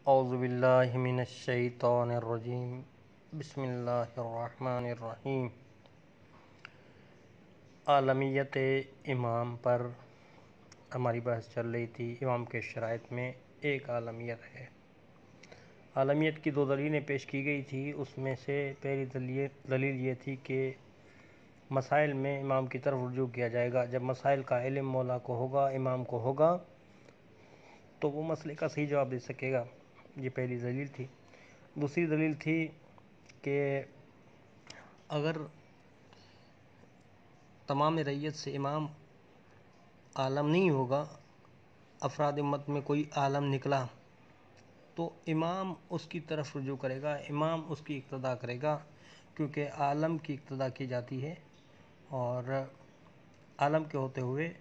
اعوذ باللہ من الشیطان الرجیم بسم اللہ الرحمن الرحیم۔ عالمیت امام پر ہماری بحث چل رہی تھی۔ امام کے شرائط میں ایک عالمیت ہے۔ عالمیت کی دو دلیلیں پیش کی گئی تھی، اس میں سے پہلی دلیل یہ تھی کہ مسائل میں امام کی طرف رجوع کیا جائے گا۔ جب مسائل کا علم مولا کو ہوگا، امام کو ہوگا، تو وہ مسئلے کا صحیح جواب دے سکے گا۔ یہ پہلی دلیل تھی۔ دوسری دلیل تھی کہ اگر تمام رعیت سے امام عالم نہیں ہوگا، افراد امت میں کوئی عالم نکلا، تو امام اس کی طرف رجوع کرے گا، امام اس کی اقتداء کرے گا، کیونکہ عالم کی اقتداء کی جاتی ہے اور عالم کے ہوتے ہوئے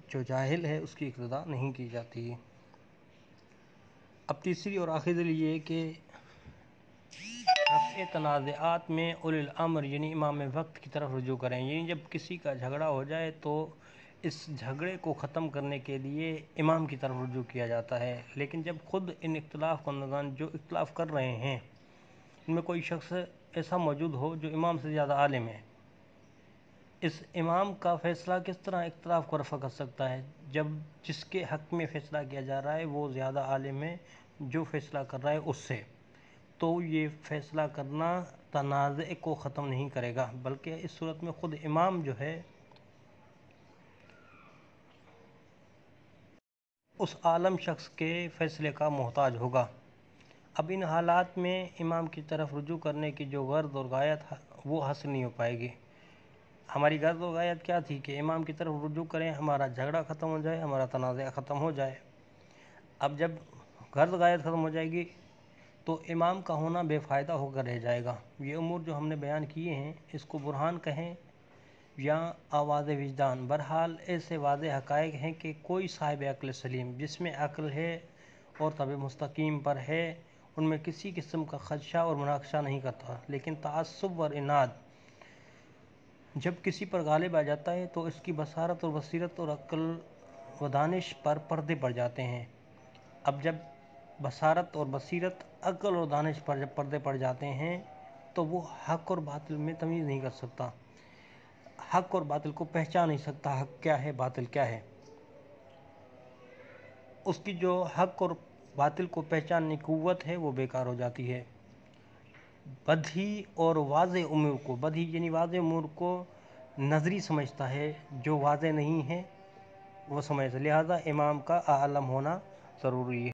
جو جاہل ہے اس کی اقتداء نہیں کی جاتی۔ اب تیسری اور آخری دلیل یہ ہے کہ رفع تنازعات میں اولی الامر یعنی امام وقت کی طرف رجوع کریں، یعنی جب کسی کا جھگڑا ہو جائے تو اس جھگڑے کو ختم کرنے کے لیے امام کی طرف رجوع کیا جاتا ہے۔ لیکن جب خود ان اختلاف کنندگان جو اختلاف کر رہے ہیں ان میں کوئی شخص ایسا موجود ہو جو امام سے زیادہ عالم ہے، اس امام کا فیصلہ کس طرح اختلاف کو رفع کر سکتا ہے؟ جب جس کے حق میں فیصلہ کیا جا رہا ہے وہ زیادہ عالم ہے جو فیصلہ کر رہا ہے اس سے، تو یہ فیصلہ کرنا تنازع کو ختم نہیں کرے گا، بلکہ اس صورت میں خود امام جو ہے اس عالم شخص کے فیصلے کا محتاج ہوگا۔ اب ان حالات میں امام کی طرف رجوع کرنے کی جو غرض اور غایت وہ حاصل نہیں ہو پائے گی۔ ہماری غرض و غایت کیا تھی کہ امام کی طرف رجوع کریں، ہمارا جھگڑا ختم ہو جائے، ہمارا تنازع ختم ہو جائے۔ اب جب غرض غایت ختم ہو جائے گی تو امام کا ہونا بے فائدہ ہو کر رہ جائے گا۔ یہ امور جو ہم نے بیان کیے ہیں اس کو برہان کہیں یا آواز وجدان، بہرحال ایسے واضح حقائق ہیں کہ کوئی صاحب عقل سلیم جس میں عقل ہے اور طبع مستقیم پر ہے ان میں کسی قسم کا خدشہ اور مناقشہ نہیں کرتا، لیکن تعصب اور عناد جب کسی پر غالب آ جاتا ہے تو اس کی بصارت اور بصیرت اور عقل و دانش پر پردے پڑ جاتے ہیں۔ اب جب بصارت اور بصیرت، عقل اور دانش پر جب پردے پڑ جاتے ہیں تو وہ حق اور باطل میں تمیز نہیں کر سکتا، حق اور باطل کو پہچان نہیں سکتا، حق کیا ہے باطل کیا ہے۔ اس کی جو حق اور باطل کو پہچاننے کی قوت ہے وہ بیکار ہو جاتی ہے۔ بدیہی اور واضح امور کو، بدیہی یعنی واضح امور کو نظری سمجھتا ہے، جو واضح نہیں ہے وہ سمجھتا ہے، لہذا امام کا عالم ہونا ضروری ہے۔